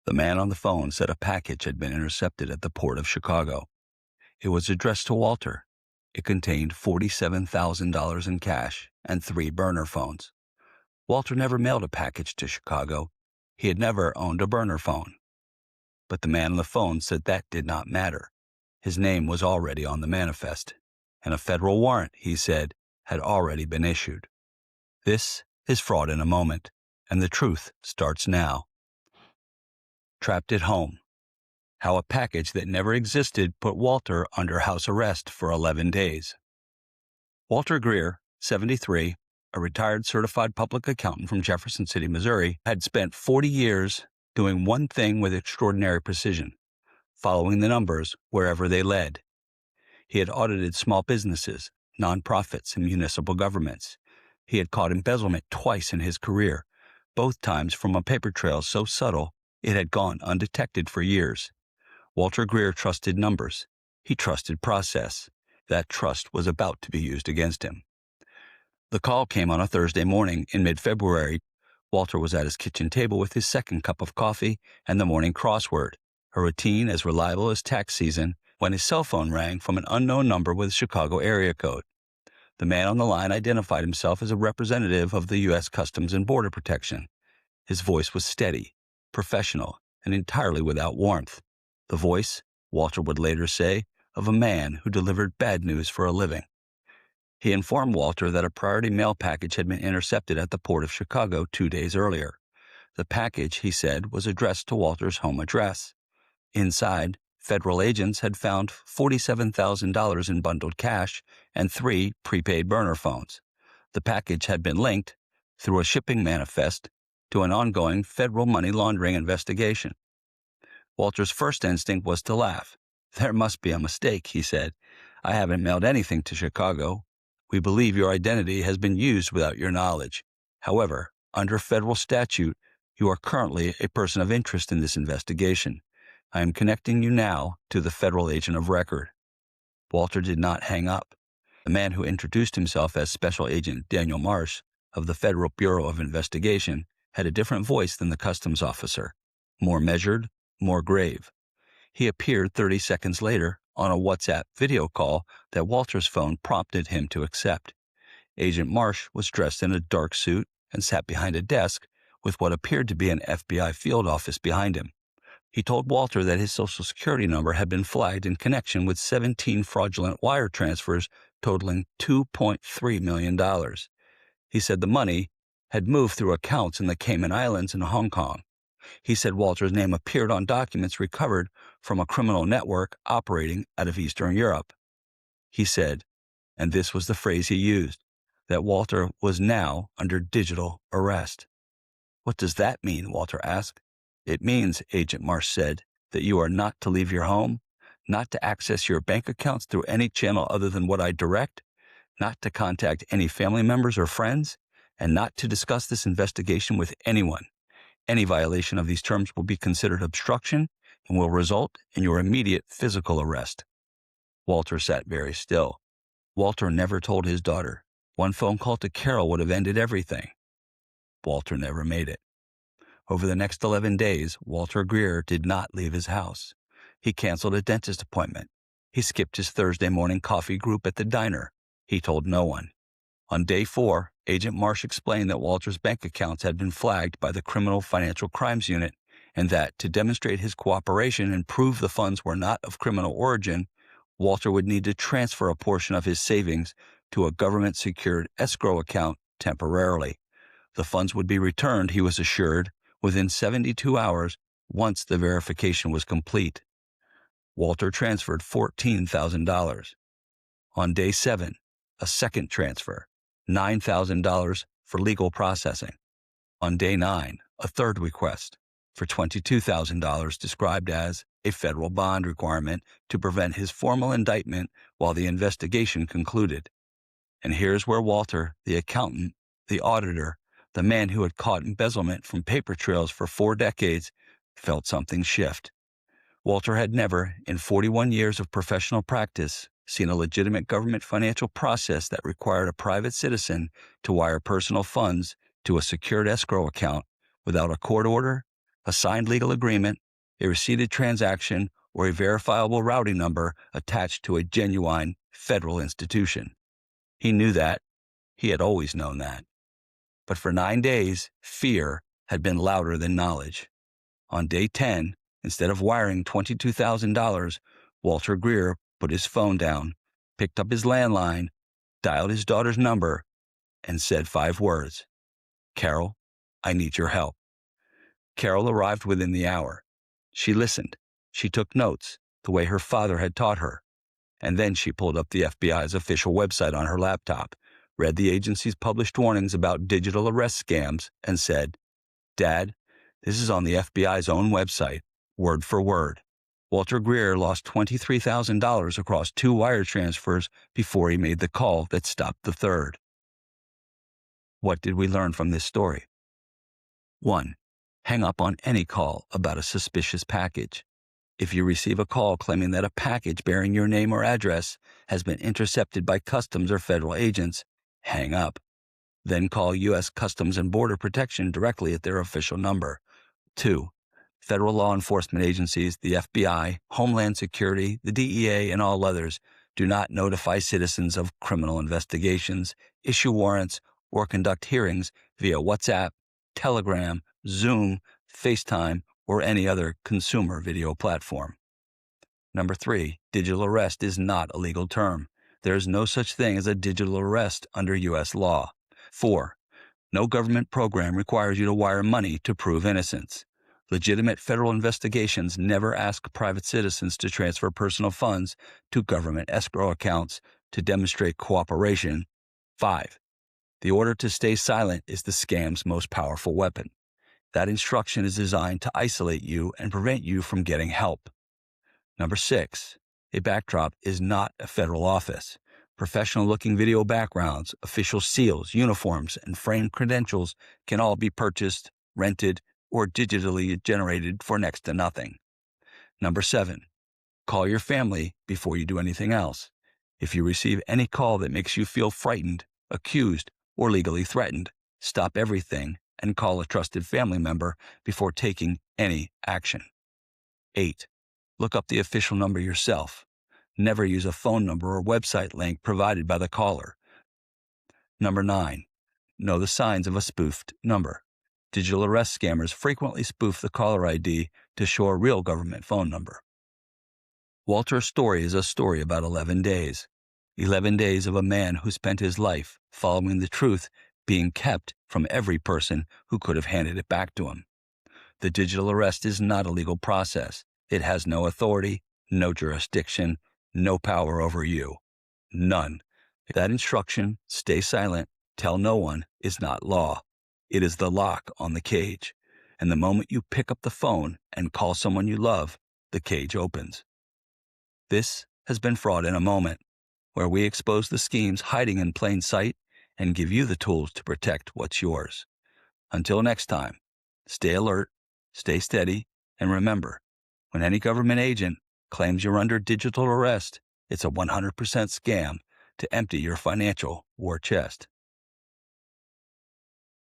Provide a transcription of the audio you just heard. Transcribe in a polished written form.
The man on the phone said a package had been intercepted at the port of Chicago. It was addressed to Walter. It contained $47,000 in cash and 3 burner phones. Walter never mailed a package to Chicago. He had never owned a burner phone. But the man on the phone said that did not matter. His name was already on the manifest, and a federal warrant, he said, had already been issued. This is Fraud in a Moment, and the truth starts now. Trapped at home. How a package that never existed put Walter under house arrest for 11 days. Walter Greer, 73, a retired certified public accountant from Jefferson City, Missouri, had spent 40 years doing one thing with extraordinary precision, following the numbers wherever they led. He had audited small businesses, nonprofits, and municipal governments. He had caught embezzlement twice in his career, both times from a paper trail so subtle it had gone undetected for years. Walter Greer trusted numbers. He trusted process. That trust was about to be used against him. The call came on a Thursday morning in mid-February. Walter was at his kitchen table with his second cup of coffee and the morning crossword, a routine as reliable as tax season, when his cell phone rang from an unknown number with a Chicago area code. The man on the line identified himself as a representative of the U.S. Customs and Border Protection. His voice was steady, professional, and entirely without warmth. The voice, Walter would later say, of a man who delivered bad news for a living. He informed Walter that a priority mail package had been intercepted at the port of Chicago 2 days earlier. The package, he said, was addressed to Walter's home address. Inside, federal agents had found $47,000 in bundled cash and 3 prepaid burner phones. The package had been linked, through a shipping manifest, to an ongoing federal money laundering investigation. Walter's first instinct was to laugh. "There must be a mistake," he said. "I haven't mailed anything to Chicago. We believe your identity has been used without your knowledge. However, under federal statute, you are currently a person of interest in this investigation. I am connecting you now to the federal agent of record." Walter did not hang up. The man who introduced himself as Special Agent Daniel Marsh of the Federal Bureau of Investigation had a different voice than the customs officer, more measured, more grave. He appeared 30 seconds later on a WhatsApp video call that Walter's phone prompted him to accept. Agent Marsh was dressed in a dark suit and sat behind a desk with what appeared to be an FBI field office behind him. He told Walter that his Social Security number had been flagged in connection with 17 fraudulent wire transfers totaling $2.3 million. He said the money had moved through accounts in the Cayman Islands and Hong Kong. He said Walter's name appeared on documents recovered from a criminal network operating out of Eastern Europe. He said, and this was the phrase he used, that Walter was now under digital arrest. "What does that mean?" Walter asked. "It means," Agent Marsh said, "that you are not to leave your home, not to access your bank accounts through any channel other than what I direct, not to contact any family members or friends, and not to discuss this investigation with anyone. Any violation of these terms will be considered obstruction and will result in your immediate physical arrest." Walter sat very still. Walter never told his daughter. One phone call to Carol would have ended everything. Walter never made it. Over the next 11 days, Walter Greer did not leave his house. He canceled a dentist appointment. He skipped his Thursday morning coffee group at the diner. He told no one. On day 4, Agent Marsh explained that Walter's bank accounts had been flagged by the Criminal Financial Crimes Unit and that, to demonstrate his cooperation and prove the funds were not of criminal origin, Walter would need to transfer a portion of his savings to a government-secured escrow account temporarily. The funds would be returned, he was assured, within 72 hours once the verification was complete. Walter transferred $14,000. On day 7, a second transfer, $9,000 for legal processing. On day 9, a third request for $22,000 described as a federal bond requirement to prevent his formal indictment while the investigation concluded. And here's where Walter, the accountant, the auditor, the man who had caught embezzlement from paper trails for 4 decades, felt something shift. Walter had never, in 41 years of professional practice, seen a legitimate government financial process that required a private citizen to wire personal funds to a secured escrow account without a court order, a signed legal agreement, a receipted transaction, or a verifiable routing number attached to a genuine federal institution. He knew that. He had always known that. But for 9 days, fear had been louder than knowledge. On day 10, instead of wiring $22,000, Walter Greer put his phone down, picked up his landline, dialed his daughter's number, and said 5 words. "Carol, I need your help." Carol arrived within the hour. She listened. She took notes, the way her father had taught her. And then she pulled up the FBI's official website on her laptop, read the agency's published warnings about digital arrest scams, and said, "Dad, this is on the FBI's own website, word for word. Walter Greer lost $23,000 across 2 wire transfers before he made the call that stopped the third." What did we learn from this story? 1. Hang up on any call about a suspicious package. If you receive a call claiming that a package bearing your name or address has been intercepted by customs or federal agents, hang up. Then call U.S. Customs and Border Protection directly at their official number. 2. Federal law enforcement agencies, the FBI, Homeland Security, the DEA, and all others do not notify citizens of criminal investigations, issue warrants, or conduct hearings via WhatsApp, Telegram, Zoom, FaceTime, or any other consumer video platform. 3. Digital arrest is not a legal term. There is no such thing as a digital arrest under U.S. law. 4. No government program requires you to wire money to prove innocence. Legitimate federal investigations never ask private citizens to transfer personal funds to government escrow accounts to demonstrate cooperation. 5. The order to stay silent is the scam's most powerful weapon. That instruction is designed to isolate you and prevent you from getting help. 6. A backdrop is not a federal office. Professional-looking video backgrounds, official seals, uniforms, and framed credentials can all be purchased, rented, or digitally generated for next to nothing. 7. Call your family before you do anything else. If you receive any call that makes you feel frightened, accused, or legally threatened, stop everything and call a trusted family member before taking any action. 8. Look up the official number yourself. Never use a phone number or website link provided by the caller. 9. Know the signs of a spoofed number. Digital arrest scammers frequently spoof the caller ID to show a real government phone number. Walter's story is a story about 11 days. 11 days of a man who spent his life following the truth being kept from every person who could have handed it back to him. The digital arrest is not a legal process. It has no authority, no jurisdiction, no power over you. None. That instruction, stay silent, tell no one, is not law. It is the lock on the cage. And the moment you pick up the phone and call someone you love, the cage opens. This has been Fraud in a Moment, where we expose the schemes hiding in plain sight and give you the tools to protect what's yours. Until next time, stay alert, stay steady, and remember, when any government agent claims you're under digital arrest, it's a 100% scam to empty your financial war chest.